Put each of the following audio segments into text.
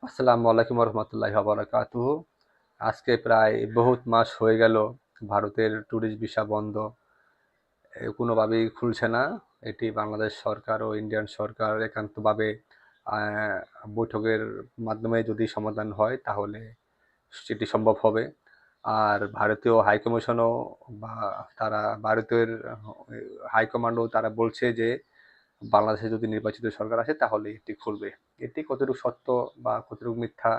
আসসালামু আলাইকুম রহমতুল্লাহি বারাকাতুহু। আজকে প্রায় বহুত মাস হয়ে গেল ভারতের ট্যুরিস্ট ভিসা বন্ধ। কোনোভাবেই খুলছে না। এটি বাংলাদেশ সরকার ও ইন্ডিয়ান সরকার একান্তভাবে বৈঠকের মাধ্যমে যদি সমাধান হয় তাহলে সেটি সম্ভব হবে। আর ভারতীয় হাইকমিশনও বা তারা ভারতের হাইকমান্ডও তারা বলছে যে বাংলাদেশে যদি নির্বাচিত সরকার আসে তাহলে এটি খুলবে। এটি কতটুকু সত্য বা কতটুকু মিথ্যা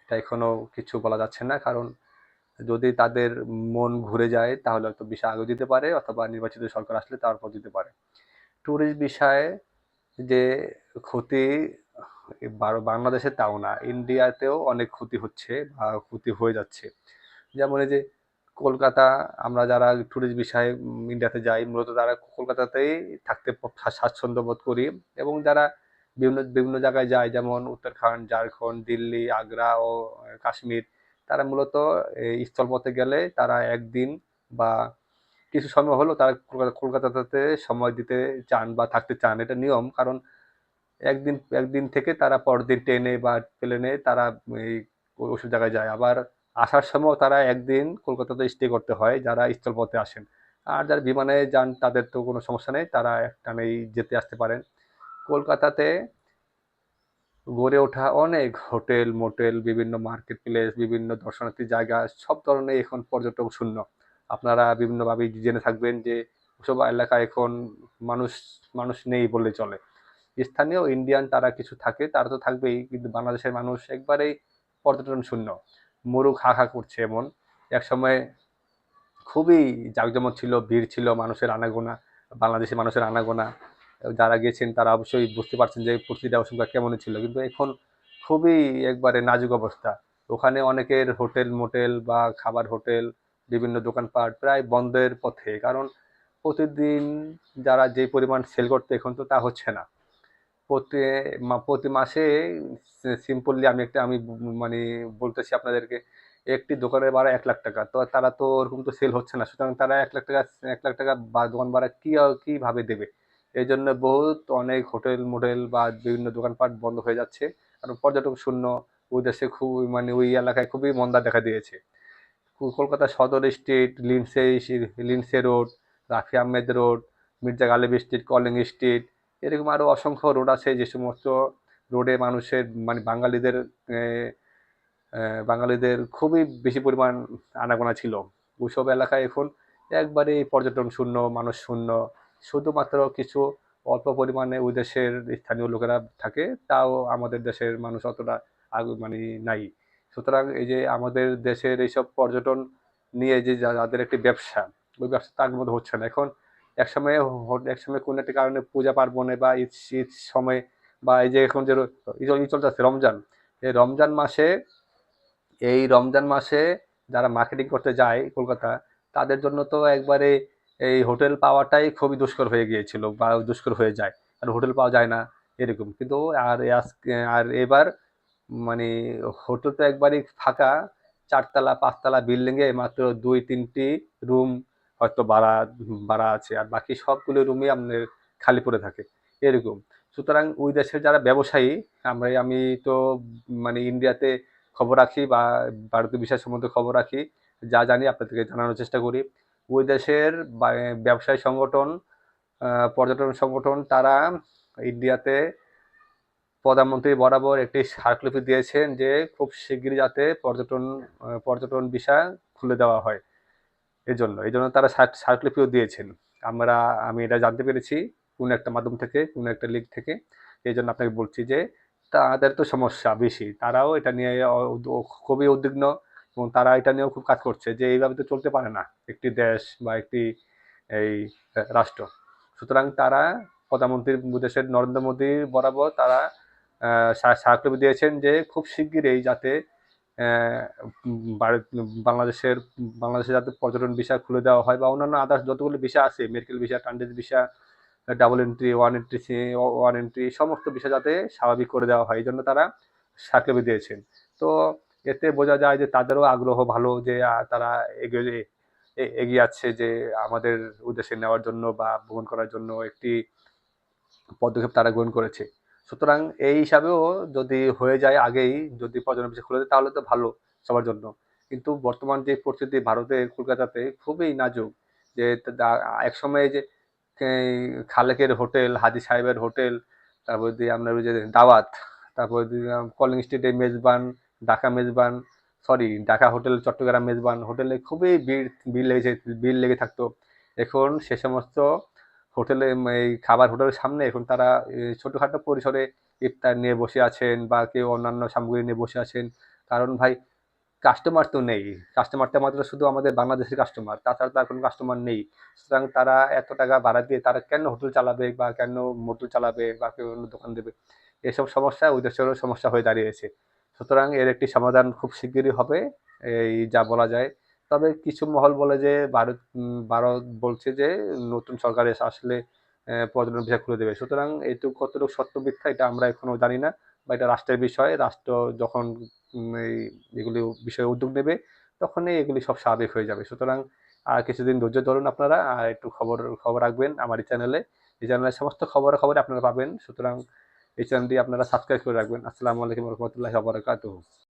এটা এখনো কিছু বলা যাচ্ছে না। কারণ যদি তাদের মন ঘুরে যায় তাহলে হয়তো ভিসা আগেও দিতে পারে অথবা নির্বাচিত সরকার আসলে তারপর দিতে পারে। ট্যুরিস্ট ভিসায় যে ক্ষতি বাংলাদেশে তাও না, ইন্ডিয়াতেও অনেক ক্ষতি হচ্ছে বা ক্ষতি হয়ে যাচ্ছে। যেমন এই যে কলকাতা, আমরা যারা ট্যুরিস্ট ভিসায় ইন্ডিয়াতে যাই মূলত তারা কলকাতাতেই থাকতে স্বাচ্ছন্দ্য বোধ করি। এবং যারা বিভিন্ন বিভিন্ন জায়গায় যায় যেমন উত্তরাখণ্ড, ঝাড়খণ্ড, দিল্লি, আগ্রা ও কাশ্মীর, তারা মূলত এই স্থলপথে গেলে তারা একদিন বা কিছু সময় হলেও তারা কলকাতাতে সময় দিতে চান বা থাকতে চান, এটা নিয়ম। কারণ একদিন একদিন থেকে তারা পরদিন ট্রেনে বা প্লেনে তারা এই ওইসব জায়গায় যায়। আবার আসার সময় তারা একদিন কলকাতাতে স্টে করতে হয় যারা স্থলপথে আসেন। আর যারা বিমানে যান তাদের তো কোনো সমস্যা নেই, তারা একটানেই যেতে আসতে পারেন। কলকাতাতে গড়ে ওঠা অনেক হোটেল মোটেল, বিভিন্ন মার্কেট প্লেস, বিভিন্ন দর্শনার্থী জায়গা, সব ধরনের এখন পর্যটক শূন্য। আপনারা বিভিন্নভাবে জেনে থাকবেন যে ওসব এলাকায় এখন মানুষ মানুষ নেই বললে চলে। স্থানীয় ইন্ডিয়ান তারা কিছু থাকে, তারা তো থাকবেই, কিন্তু বাংলাদেশের মানুষ একবারেই পর্যটন শূন্য। মোরগ হা হা করছে এমন। একসময় খুবই জাঁকজমক ছিল, ভিড় ছিল, মানুষের আনাগোনা, বাংলাদেশি মানুষের আনাগোনা। যারা গেছেন তারা অবশ্যই বুঝতে পারছেন যে প্রতিটা ওখানকার কেমন ছিল। কিন্তু এখন খুবই একবারে নাজুক অবস্থা। ওখানে অনেকের হোটেল মোটেল বা খাবার হোটেল, বিভিন্ন দোকানপাট প্রায় বন্ধের পথে। কারণ প্রতিদিন যারা যে পরিমাণ সেল করতে, এখন তো তা হচ্ছে না। প্রতি প্রতি মাসে সিম্পলি আমি মানে বলতেছি আপনাদেরকে, একটি দোকানের ভাড়া 1,00,000 টাকা। তো তারা তো ওরকম তো সেল হচ্ছে না, সুতরাং তারা 1,00,000 টাকা 1,00,000 টাকা বা দোকান ভাড়া কিভাবে দেবে? এই জন্য বহুত অনেক হোটেল মোটেল বা বিভিন্ন দোকানপাট বন্ধ হয়ে যাচ্ছে। কারণ পর্যটক শূন্য। ওই দেশে খুব মানে ওই এলাকায় খুবই মন্দা দেখা দিয়েছে। Kolkata Sudder street, Lindsay road, Rafi Ahmed road, Mirza Ghalib street, Collin street, এরকম আরও অসংখ্য রোড আছে যে সমস্ত রোডে মানুষের মানে বাঙালিদের খুবই বেশি পরিমাণ আনাগোনা ছিল। ওইসব এলাকায় এখন একবারে পর্যটন শূন্য, মানুষ শূন্য। শুধুমাত্র কিছু অল্প পরিমাণে ওই দেশের স্থানীয় লোকেরা থাকে, তাও আমাদের দেশের মানুষ অতটা মানে নাই। সুতরাং এই যে আমাদের দেশের এইসব পর্যটন নিয়ে যে যাদের একটি ব্যবসা, ওই ব্যবসা তার মধ্যে হচ্ছে না এখন। একসময় একসময় কোনো একটা কারণে পূজা পার্বণে বা ঈদ শীত সময় বা এই যে এখন যে ঈদ চলতেছে রমজান, এই রমজান মাসে যারা মার্কেটিং করতে যায় কলকাতা, তাদের জন্য তো একবারে এই হোটেল পাওয়াটাই খুবই দুষ্কর হয়ে গিয়েছিল বা দুষ্কর হয়ে যায়। আর হোটেল পাওয়া যায় না এরকম। কিন্তু আর এবার মানে হোটেল তো একবারই ফাঁকা। 4 তলা 5 তলা বিল্ডিংয়ে মাত্র 2-3টি রুম হয়তো ভাড়া আছে, আর বাকি সবগুলো রুমই আপনার খালি পড়ে থাকে এরকম। সুতরাং ওই দেশের যারা ব্যবসায়ী, আমি তো মানে ইন্ডিয়াতে খবর রাখি বা ভারতীয় বিষয় সম্বন্ধে খবর রাখি, যা জানি আপনাদেরকে জানানোর চেষ্টা করি। ওই দেশের ব্যবসায়ী সংগঠন, পর্যটন সংগঠন, তারা ইন্ডিয়াতে প্রধানমন্ত্রী বরাবর একটি স্মারকলিপি দিয়েছেন যে খুব শিগগিরই যাতে পর্যটন ভিসা খুলে দেওয়া হয়। এই জন্য তারা স্মারকলিপিও দিয়েছেন। আমি এটা জানতে পেরেছি কোনো একটা মাধ্যম থেকে, কোনো একটা লিঙ্ক থেকে। এই জন্য আপনাকে বলছি যে তাদের তো সমস্যা বেশি, তারাও এটা নিয়ে খুবই উদ্বিগ্ন। এবং তারা এটা নিয়েও খুব কাজ করছে যে এইভাবে তো চলতে পারে না একটি দেশ বা একটি এই রাষ্ট্র। সুতরাং তারা প্রধানমন্ত্রী দেশের নরেন্দ্র মোদী বরাবর তারা স্মারকলিপি দিয়েছেন যে খুব শিগগিরই যাতে বাংলাদেশে যাতে পর্যটন ভিসা খুলে দেওয়া হয় বা অন্যান্য আদার্স যতগুলো ভিসা আছে, medical visa, transit visa, double entry, one entry, সমস্ত ভিসা যাতে স্বাভাবিক করে দেওয়া হয়, এই জন্য তারা স্মারকলিপি দিয়েছেন। তো এতে বোঝা যায় যে তাদেরও আগ্রহ ভালো, যে তারা এগিয়ে এগিয়ে যাচ্ছে যে আমাদের উদ্দেশ্যে নেওয়ার জন্য বা ভ্রমণ করার জন্য একটি পদক্ষেপ তারা গ্রহণ করেছে। সুতরাং এই হিসাবেও যদি হয়ে যায় আগেই, যদি পর্যটন ভিসা খুলে দেয় তাহলে তো ভালো সবার জন্য। কিন্তু বর্তমান যে পরিস্থিতি ভারতের কলকাতাতে খুবই নাজুক, যে একসময় যে এই খালেকের হোটেল, হাজী সাহেবের হোটেল, তারপর দিয়ে আপনার ওই যে দাওয়াত, তারপর দিয়ে কলিং স্ট্রিটে মেজবান, ঢাকা মেজবান, সরি ঢাকা হোটেল, চট্টগ্রাম মেজবান হোটেলে খুবই ভিড় লেগে থাকতো। এখন সে সমস্ত হোটেলে এই খাবার হোটেলের সামনে এখন তারা ছোটখাটো পরিসরে ইফতার নিয়ে বসে আছেন বা কেউ অন্যান্য সামগ্রী নিয়ে বসে আছেন। কারণ ভাই কাস্টমার তো নেই। কাস্টমারটা মাত্র শুধু আমাদের বাংলাদেশের কাস্টমার। তাছাড়া তো আর কোনো কাস্টমার নেই। সুতরাং তারা এত টাকা ভাড়া দিয়ে তারা কেন হোটেল চালাবে বা কেন মোটর চালাবে বা কেউ অন্য দোকান দেবে? এসব সমস্যা ওই দেশেরও সমস্যা হয়ে দাঁড়িয়েছে। সুতরাং এর একটি সমাধান খুব শিগগিরই হবে, এই যা বলা যায়। তবে কিছু মহল বলে যে ভারত বলছে যে নতুন সরকার এসে আসলে পর্যটন ভিসা খুলে দেবে। সুতরাং এটুকু কতটুকু সত্য মিথ্যা এটা আমরা এখনো জানি না, বা এটা রাষ্ট্রের বিষয়। রাষ্ট্র যখন এই এগুলি বিষয়ে উদ্যোগ নেবে তখনই এগুলি সব স্বাভাবিক হয়ে যাবে। সুতরাং আর কিছুদিন ধৈর্য ধরুন আপনারা, আর একটু খবর রাখবেন আমার এই চ্যানেলে। এই চ্যানেলে সমস্ত খবরাখবর আপনারা পাবেন। সুতরাং এই চ্যানেলটি আপনারা সাবস্ক্রাইব করে রাখবেন। আসসালামু আলাইকুম রহমতুল্লাহি ওয়া বারাকাতুহু।